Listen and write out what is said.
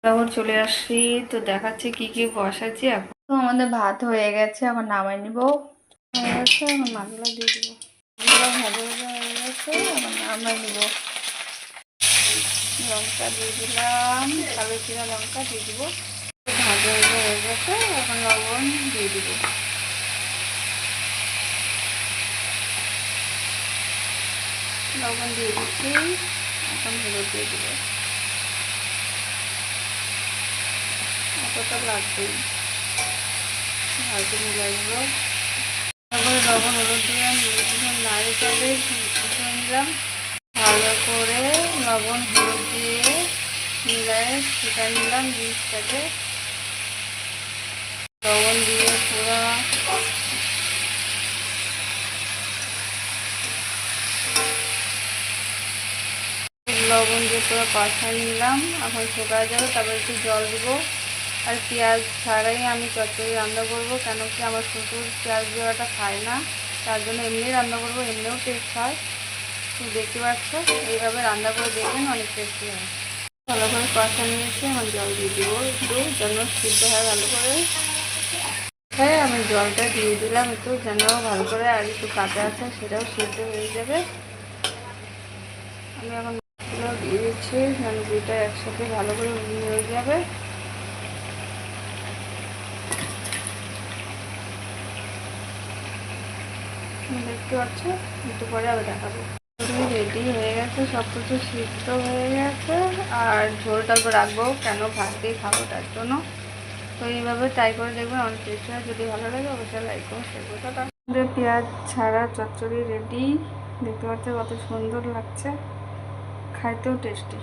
তারপর চলে আসছি, তো দেখাচ্ছি কি কি বসাচ্ছি। এখন তো আমাদের ভাত হয়ে গেছে, এখন নামাই নিব। হয়ে গেছে, এখন মাছগুলো দিয়ে দেবো। মাছগুলো ভাজা ভাজা হয়ে গেছে, এখন নামাই নিব। লঙ্কা দিয়ে দিলাম, কালো জিরা লঙ্কা দিয়ে দিব। ভাজা ভাজা হয়ে গেছে, এখন লবণ দিয়ে দিব। লবণ দিয়ে দিচ্ছি, এখন হলুদ দিয়ে দিব। অতটা লাগবেই, ভাজতে মিলাই নেব। তারপরে লবণ হলুদ দিয়ে নাড়ি চালে নিলাম, ভালো করে লবণ হলুদ দিয়ে মিলাই সেটা নিলাম। জিনিসটাকে লবণ দিয়ে পুরো লবণ দিয়ে পুরো কষাই নিলাম। এখন শুকায় যাবে, তারপর একটু জল দিব। আর পেঁয়াজ ছাড়াই আমি চচ্চড়ি রান্না করবো, কেন কি আমার শ্বশুর পেঁয়াজ দেওয়াটা খায় না, তার জন্য এমনি রান্না করবো, এমনিও টেস্ট হয়। তুমি দেখতে পাচ্ছ, এইভাবে রান্না করে দেখবেন, অনেক টেস্টি হয়। ভালো করে কষা নিয়েছি, এখন জল দিয়ে দিব একটু, যেন সিদ্ধ হয় ভালো করে। হ্যাঁ, আমি জলটা দিয়ে দিলাম একটু, যেন ভালো করে, আর একটু কাঁচা আছে সেটাও সিদ্ধ হয়ে যাবে। আমি এখন মশলা দিয়ে দিচ্ছি, যেন দুইটা একসাথে ভালো করে হয়ে যাবে। দেখতে পাচ্ছ, একটু পরে আবার দেখাবো। রেডি হয়ে গেছে, সব কিছু সিদ্ধ হয়ে গেছে। আর ঝোলটা অল্প রাখবো, কেন ভাত দিয়ে খাবো তার জন্য। তো এইভাবে ট্রাই করে দেখবেন, অনেক টেস্টি হয়। যদি ভালো লাগে অবশ্যই লাইক করুন, শেয়ার করুন। টাটা। পেঁয়াজ ছাড়া চচ্চড়ি রেডি। দেখতে পাচ্ছ কত সুন্দর লাগছে, খাইতেও টেস্টি।